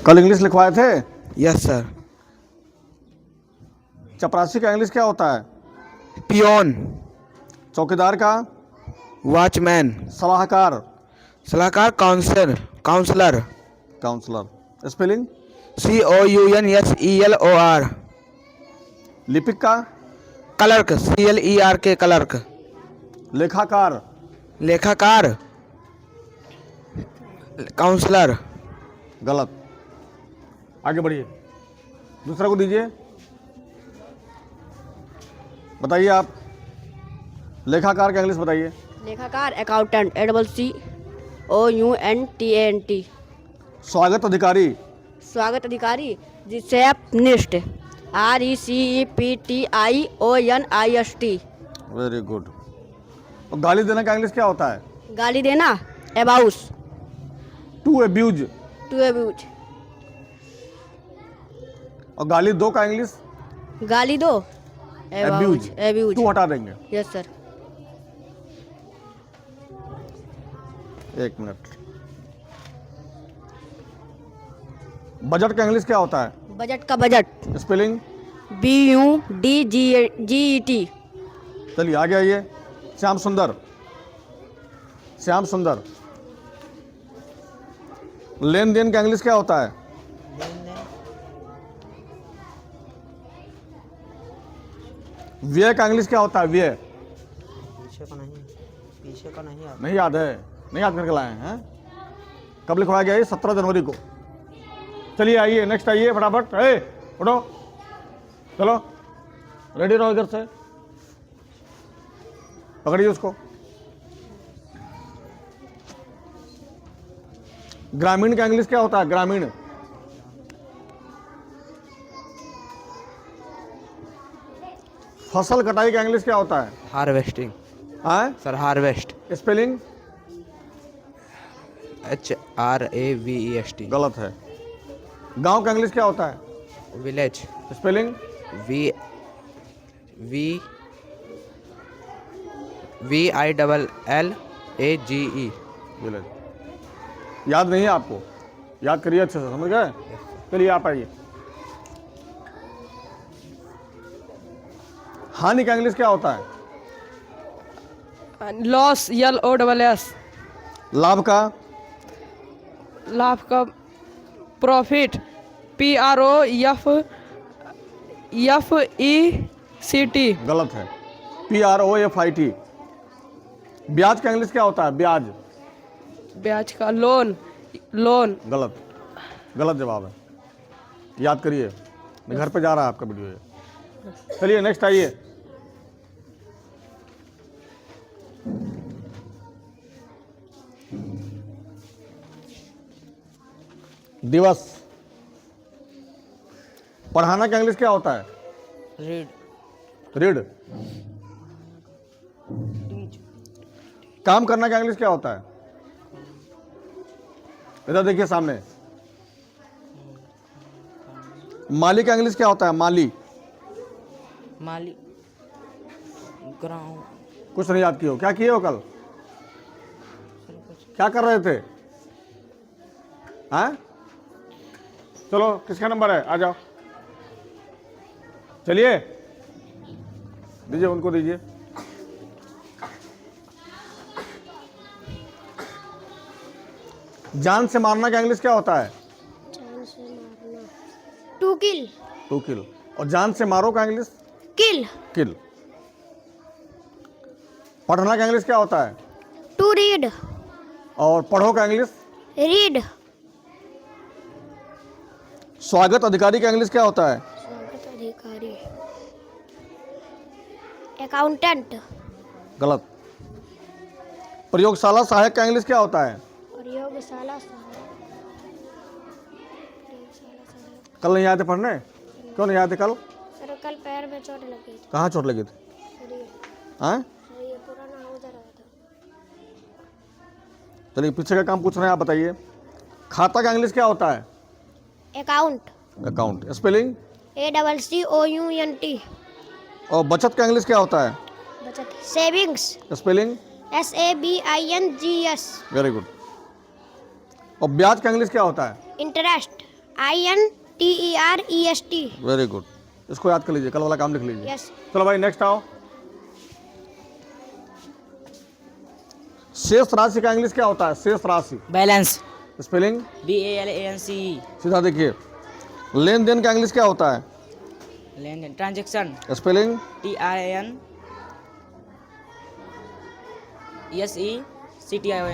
कल इंग्लिश लिखवाए थे। Yes sir. चपरासी का इंग्लिश क्या होता है? पियोन। चौकीदार का? वॉचमैन। सलाहकार? सलाहकार काउंसलर। काउंसलर। स्पेलिंग? COUNSELOR। लिपिक का? Clerk CLERK clerk. लेखाकार? लेखाकार काउंसलर। गलत। आगे बढ़िए, दूसरा को दीजिए। बताइए आप, लेखाकार का इंग्लिश बताइए। लेखाकार अकाउंटेंट ACCOUNTANT। स्वागत अधिकारी? स्वागत अधिकारी रिसेप्शनिस्ट RECEPTIONIST। Very good. और गाली देने का इंग्लिश क्या होता है? गाली देना abuse. To abuse? To abuse. और गाली दो का इंग्लिश? गाली दो अब्यूज। अब्यूज। टू हटा देंगे। Yes sir. एक मिनट। बजट का इंग्लिश क्या होता है? बजट का बजट स्पेलिंग? BUDGET। चलिए आगे आइए। श्याम सुंदर? श्याम सुंदर, लेन देन का इंग्लिश क्या होता है? व्यय का इंग्लिश क्या होता है? व्यय? पीछे का नहीं आता। नहीं याद है? नहीं याद करके लाए हैं? कब लिखवाया गया? 17 जनवरी को। चलिए आइए, नेक्स्ट आइए फटाफट। उठो, चलो रेडी रहो। इधर से पकड़िए उसको। ग्रामीण का इंग्लिश क्या होता है? ग्रामीण? फसल कटाई का इंग्लिश क्या होता है? हार्वेस्टिंग। हाँ? Sir harvest. स्पेलिंग? HRAVEST। गलत है। गांव का इंग्लिश क्या होता है? विलेज। स्पेलिंग? VILLAGE। विलेज। याद नहीं है आपको? याद करिए अच्छे से, समझ गए? चलिए आप आइए। हानि का इंग्लिश क्या होता है? Loss LOSS। लाभ का? लाभ का प्रॉफिट PROFECT। गलत है। PROFIT। ब्याज का इंग्लिश क्या होता है? ब्याज? ब्याज का लोन। गलत। गलत जवाब है। याद करिए, मैं घर पे जा रहा है आपका वीडियो ये। चलिए नेक्स्ट आइए। दिवस। पढ़ाना का इंग्लिश क्या होता है? रीड। रीड। काम करना का इंग्लिश क्या होता है? इधर देखिए सामने। माली का इंग्लिश क्या होता है? माली? माली ग्राउंड। कुछ नहीं याद किए हो? क्या किए हो कल? क्या कर रहे थे? हाँ? चलो किसका नंबर है? आ जाओ। चलिए दीजिए, उनको दीजिए। जान से मारना का इंग्लिश क्या होता है? जान से मारना टू किल। To kill. और जान से मारो का इंग्लिश? किल। किल। पढ़ना का इंग्लिश क्या होता है? To read. और पढ़ो का इंग्लिश? रीड। स्वागत अधिकारी का इंग्लिश क्या होता है? स्वागत अधिकारी अकाउंटेंट। गलत। प्रयोगशाला सहायक का इंग्लिश क्या होता है? प्रयोगशाला कल नहीं आए थे पढ़ने? क्यों नहीं आए थे कल? सर कल पैर में चोट लगी थी। कहाँ चोट लगी थी? सर ये हाँ? पुराना हो जा रहा था। चलिए पीछे का काम पूछ रहे हैं, आप बताइए। खाता का इंग्लिश क्या होता है? अकाउंट। अकाउंट। स्पेलिंग? ACCOUNT। और बचत का इंग्लिश क्या होता है? बचत savings. Spelling? SAVINGS। Very good. और ब्याज का इंग्लिश क्या होता है? Interest INTEREST. वेरी गुड, इसको याद कर लीजिए, कल वाला काम लिख लीजिए। Yes. चलो भाई नेक्स्ट आओ। शेष राशि का इंग्लिश क्या होता है? शेष राशि बैलेंस स्पेलिंग BALANCE सीधा देखिए। लेन देन का इंग्लिश क्या होता है? लेन देन ट्रांजेक्शन स्पेलिंग TRANSECTION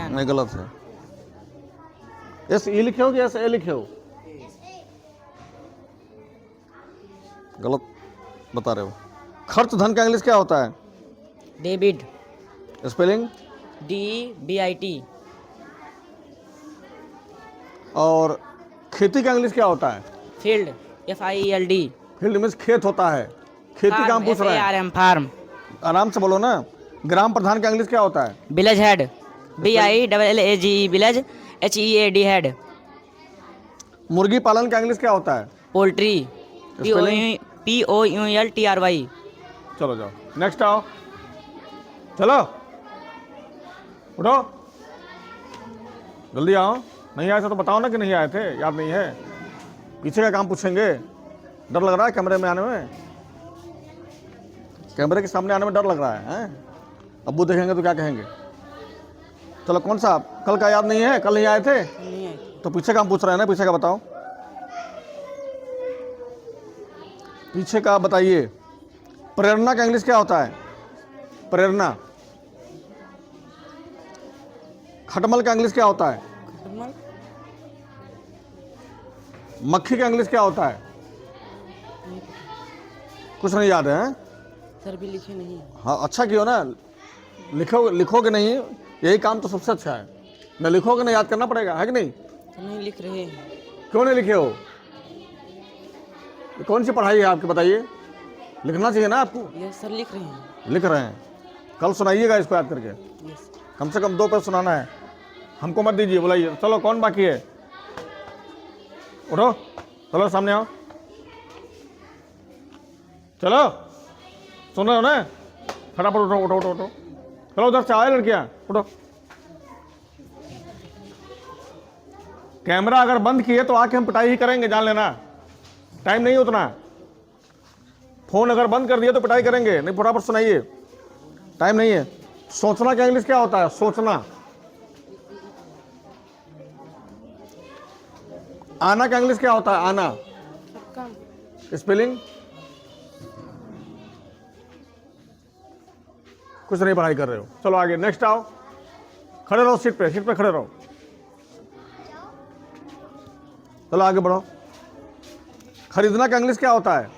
नहीं, गलत है। SE लिखे हो कि SE लिखे हो? गलत बता रहे हो। खर्च धन का इंग्लिश क्या होता है? डेबिट स्पेलिंग DBIT और खेती का इंग्लिश क्या होता है? फील्ड FIELD फील्ड मीन्स खेत होता है। खेती काम पूछ रहा है, FARM फार्म आराम से बोलो ना। ग्राम प्रधान का इंग्लिश क्या होता है? Village head BILLAGE village HEAD head मुर्गी पालन का इंग्लिश क्या होता है? Poultry Spelling? POULTRY चलो जाओ, नेक्स्ट आओ। चलो उठो, जल्दी आओ। नहीं आए थे तो बताओ ना कि नहीं आए थे, याद नहीं है। पीछे का काम पूछेंगे। डर लग रहा है कैमरे में आने में? कैमरे के सामने आने में डर लग रहा है, हैं? अब्बू देखेंगे तो क्या कहेंगे? चलो कौन सा, कल का याद नहीं है? कल नहीं आए थे तो पीछे का हम पूछ रहे हैं ना, पीछे का बताओ। पीछे का बताइए। प्रेरणा का इंग्लिश क्या होता है? प्रेरणा। खटमल का इंग्लिश क्या होता है? मक्खी का इंग्लिश क्या होता है? कुछ नहीं याद है? सर भी लिखे नहीं। हाँ, अच्छा किया ना। लिखोगे नहीं, यही काम तो सबसे अच्छा है। न लिखोगे ना, याद करना पड़ेगा, है कि नहीं? तो नहीं लिख रहे हैं। क्यों नहीं लिखे हो? ये कौन सी पढ़ाई है आपकी, बताइए। लिखना चाहिए ना आपको। यस सर लिख रहे हैं। लिख रहे हैं, कल सुनाइएगा इसको याद करके। यस कम से कम 2 पेज सुनाना है, हमको मत दीजिए, बुलाइए। चलो कौन बाकी है? उठो, चलो सामने आओ। चलो, सुन रहे हो ना? फटाफट उठो उठो उठो उठो। चलो उधर से आए लड़कियां, उठो। कैमरा अगर बंद किए तो आके हम पिटाई ही करेंगे, जान लेना। टाइम नहीं उतना। फोन अगर बंद कर दिया तो पिटाई करेंगे, नहीं फटाफट सुनाइए, टाइम नहीं है। सोचना का इंग्लिश क्या होता है? सोचना। आना का इंग्लिश क्या होता है? आना। स्पेलिंग कुछ नहीं पढ़ाई कर रहे हो। चलो आगे, नेक्स्ट आओ। खड़े रहो, सीट पे खड़े रहो। चलो आगे बढ़ो। खरीदना का इंग्लिश क्या होता है?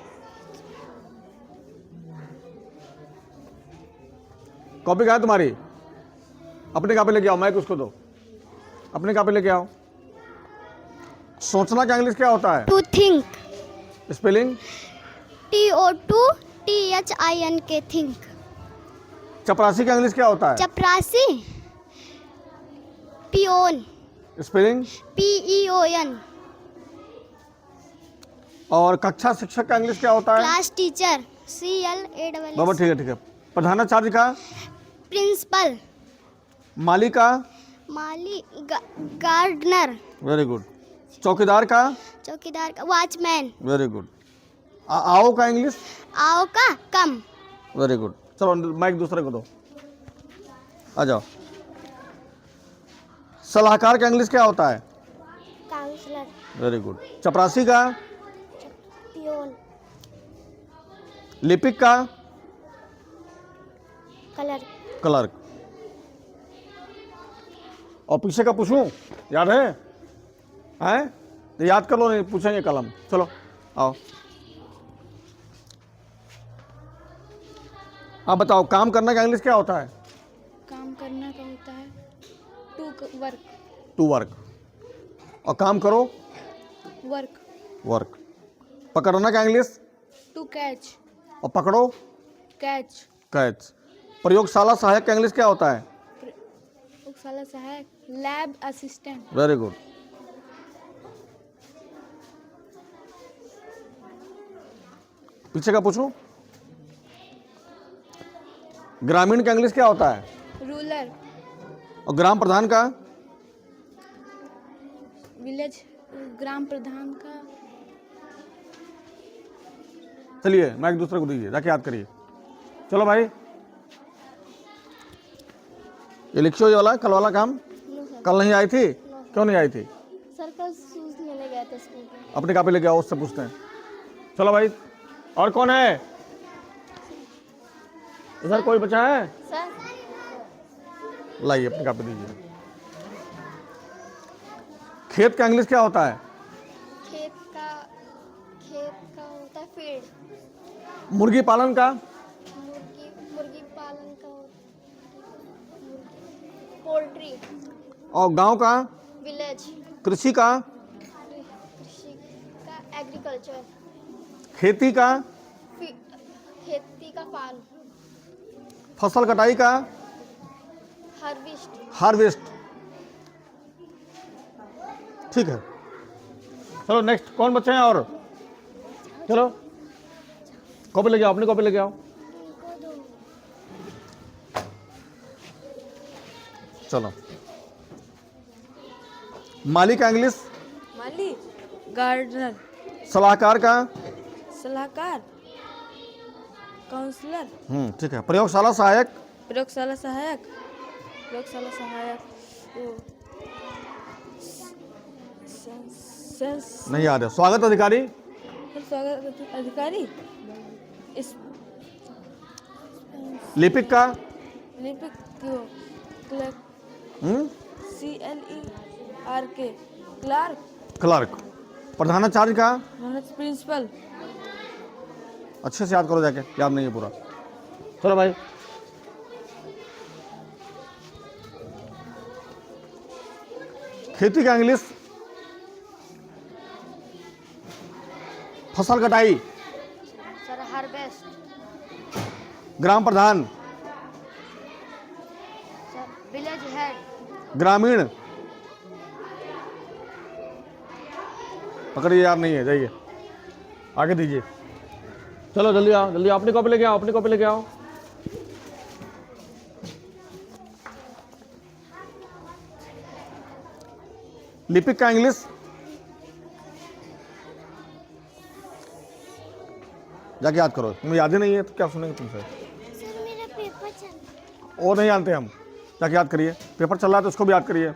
कॉपी कहाँ है तुम्हारी? अपनी कॉपी लेके आओ, माइक उसको दो, अपनी कॉपी लेके आओ। सोचना का इंग्लिश क्या होता है? To think. Spelling TOTTHINK. Think. चपरासी का इंग्लिश क्या होता है? चपरासी. Peon. स्पेलिंग। PEON. और कक्षा शिक्षक का इंग्लिश क्या होता है? Class teacher. CLASS. बाबा ठीक है। प्रधानाचार्य का? Principal. माली का? माली. Gardener. Very good. चौकीदार का? चौकीदार का वॉचमैन. Very good. आओ का इंग्लिश? आओ का कम. Very good. चलो माइक दूसरे को दो, आ जाओ। सलाहकार का इंग्लिश क्या होता है? काउंसलर. Very good. चपरासी का? पियोन. लिपिक का? कलर. क्लर्क। और पीछे का पूछूं, याद है? हैं? तो याद कर लो, नहीं पूछेंगे कल हम। चलो आओ। आप बताओ, काम करने का इंग्लिश क्या होता है? काम करना का होता है टू वर्क. To work. और काम करो? वर्क. वर्क। पकड़ना का इंग्लिश? To catch. और पकड़ो? कैच. कैच। प्रयोगशाला सहायक का इंग्लिश क्या होता है? प्रयोगशाला सहायक. Lab assistant. Very good. पीछे का पूछूं? ग्रामीण का इंग्लिश क्या होता है? रूलर. और ग्राम प्रधान का? विलेज ग्राम प्रधान का चलिए मैं एक दूसरे को दीजिए, जाके याद करिए। चलो भाई, ये लिखियो ये वाला कल वाला काम। कल नहीं आई थी? क्यों नहीं आई थी? सर कल शूज लेने गए थे स्कूल के। अपनी कॉपी लेके आओ, उससे पूछते हैं। चलो भाई, और कौन है इधर? कोई बचा है? सर लाइए अपनी कॉपी दीजिए। खेत का इंग्लिश क्या होता है? खेत का होता है फील्ड। मुर्गी पालन का? मुर्गी पालन का पोल्ट्री। और गांव का? विलेज। कृषि का? कृषि का एग्रीकल्चर। खेती का? खेती का फार्म। फसल कटाई का? हार्वेस्ट। हार्वेस्ट। ठीक है, चलो नेक्स्ट। कौन बच्चे हैं और? चलो कॉपी लेके आओ, अपनी कॉपी लेके आओ। चलो, माली का इंग्लिश? माली गार्डनर। सलाहकार का? सलाहकार काउंसलर। ठीक है। प्रयोगशाला सहायक? प्रयोगशाला सहायक। प्रयोगशाला सहायक वो नहीं याद है। स्वागत अधिकारी? स्वागत अधिकारी। इस लिपिक का? लिपिक क्लर्क। CLERK Clark. क्लर्क। प्रधानाचार्य का? प्रिंसिपल। अच्छे से याद करो, जाके याद नहीं है पूरा। चलो भाई, खेती का इंग्लिश? फसल कटाई? Sir harvest. ग्राम प्रधान? Sir village head. ग्रामीण? पकड़िए, याद नहीं है, जाइए आगे दीजिए। चलो जल्दी आओ, जल्दी अपनी कॉपी लेके आओ, अपनी कॉपी लेके आओ। लिपिक का इंग्लिश? जाके याद करो, तुम्हें याद ही नहीं है तो क्या सुनेंगे तुमसे। सर मेरा पेपर चल। और नहीं जानते हम, जाके याद करिए। पेपर चल रहा है तो उसको भी याद करिए।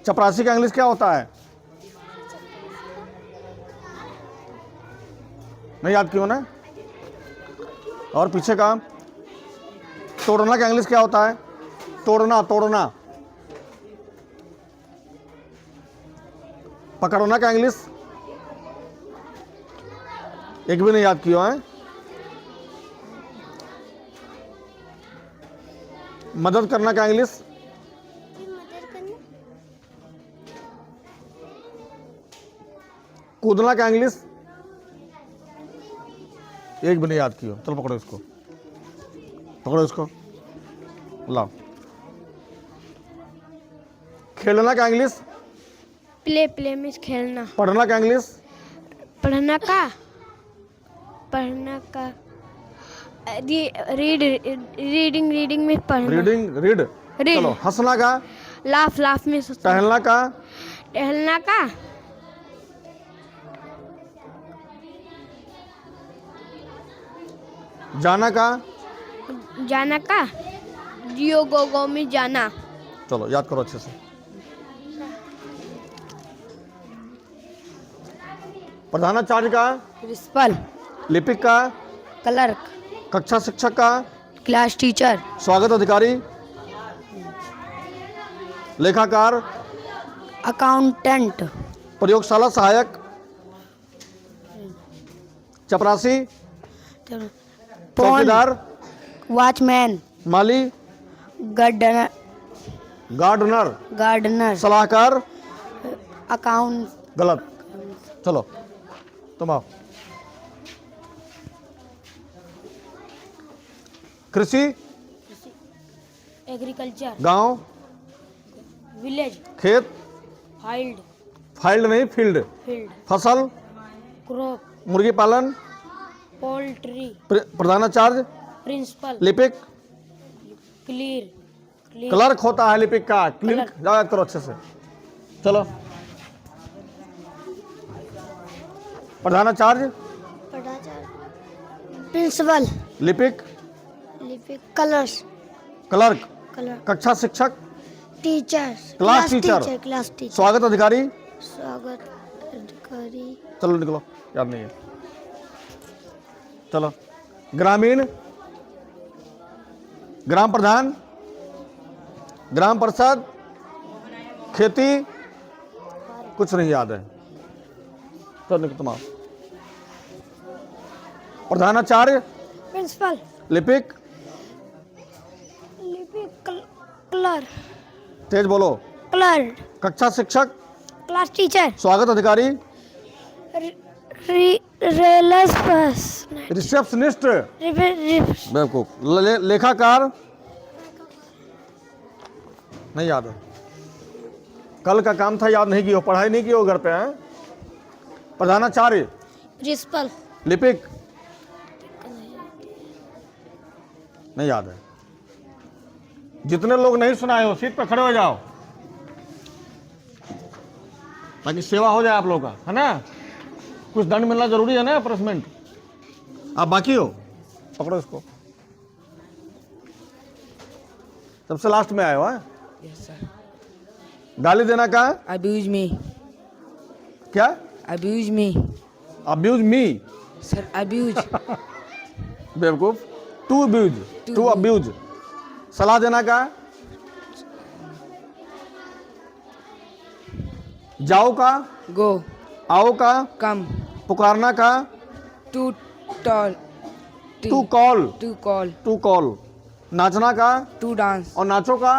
चपरासी का इंग्लिश क्या होता है? नहीं याद क्यों ना? और पीछे का? तोड़ना का इंग्लिश क्या होता है? तोड़ना, तोड़ना। पकड़ना का इंग्लिश? एक भी नहीं याद किया है। मदद करना का इंग्लिश? मदद करना। कूदना का इंग्लिश? एक भी नहीं याद किया। चलो पकड़ो इसको, पकड़ो इसको, लाओ। खेलना का इंग्लिश? प्ले प्ले में खेलना। पढ़ना का इंग्लिश? पढ़ना का रीडिंग में पढ़ना। Reading, read. रीड। चलो, हंसना का? लाफ में टहलना का? टहलना का जाना का? जाना का जियो गो में जाना। चलो याद करो अच्छे से। प्रधानाचार्य का? प्रिंसिपल। लिपिक का? क्लर्क। कक्षा शिक्षक का? Class teacher. स्वागत अधिकारी? लेखाकार? अकाउंटेंट। प्रयोगशाला सहायक? चपरासी? चौकीदार? वॉचमैन। माली? गार्डनर। गार्डनर? सलाहकार? अकाउंट। गलत। चलो तुम आओ। कृषि? एग्रीकल्चर। गांव? विलेज। खेत? फाइल्ड। फाइल्ड नहीं, फील्ड। फील्ड। फसल? क्रॉप। मुर्गी पालन? पोल्ट्री। प्रधानाचार्य? प्रिंसिपल। लिपिक? क्लियर। क्लर्क होता है लिपिक का। क्लिक याद करो अच्छे से। चलो प्रधानाचार्य, प्रिंसिपल, लिपिक, लिपिक, कलर्स, क्लर्क, कलर, कक्षा शिक्षक, teacher, class teacher, class teacher, स्वागत अधिकारी। स्वागत अधिकारी, चलो निकलो, याद नहीं है। चलो, ग्रामीण, ग्राम प्रधान, ग्राम परिषद, खेती, कुछ नहीं याद है। चलो निकलो तुम आओ। प्रधानाचार्य, प्रिंसिपल, लिपिक, लिपिक, क्लर्क, तेज बोलो, क्लर्क, कक्षा शिक्षक, क्लास टीचर, स्वागत अधिकारी, रिसेप्शनिस्ट, बेवकूफ, लेखाकार, नहीं याद है। कल का काम था, याद नहीं किया, पढ़ाई नहीं की हो घर पे हैं। प्रधानाचार्य, प्रिंसिपल, लिपिक, नहीं याद है। जितने लोग नहीं सुनाए हो सीट पर खड़े हो जाओ ताकि सेवा हो जाए आप लोगों का, है ना। कुछ दंड मिलना जरूरी है ना, पनिशमेंट। आप बाकी हो, पकड़ो इसको। सबसे लास्ट में आए हो, है? Yes, sir. गाली देना का Abuse me. क्या? Abuse me. Abuse me, Sir, abuse. बेवकूफ। To abuse, to abuse. सलाह देना का जाओ का, Go. आओ का, Come. पुकारना का, To tall. To call, To call. To call. नाचना का To dance. और नाचो का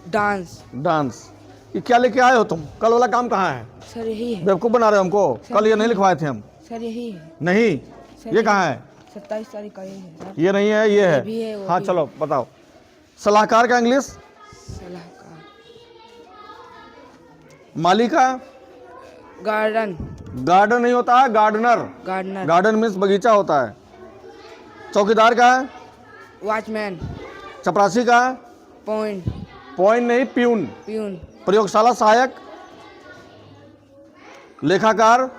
Dance. डांस। ये क्या लेके आए हो तुम? कल वाला काम कहाँ है? सर यही है। बेवकूफ बना रहे हो हमको। कल ये नहीं लिखवाए थे हम। सर यही है। नहीं, ये कहाँ है? 27 तारीख का यही है सर। ये नहीं है, ये भी है, है। वो हाँ भी चलो बताओ। सलाहकार का इंग्लिश, सलाहकार। माली का गार्डन। गार्डन नहीं होता है, गार्डनर। गार्डनर। गार्डन मीन्स बगीचा होता है। चौकीदार का वॉचमैन। चपरासी का पॉइंट। पॉइंट नहीं, प्यून। प्यून। प्रयोगशाला सहायक, लेखाकार,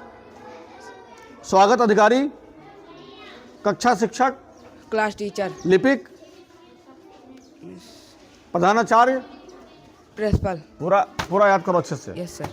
स्वागत अधिकारी, कक्षा शिक्षक, क्लास टीचर। लिपिक, प्रधानाचार्य। प्रिंसिपल। पूरा पूरा याद करो अच्छे से। Yes sir.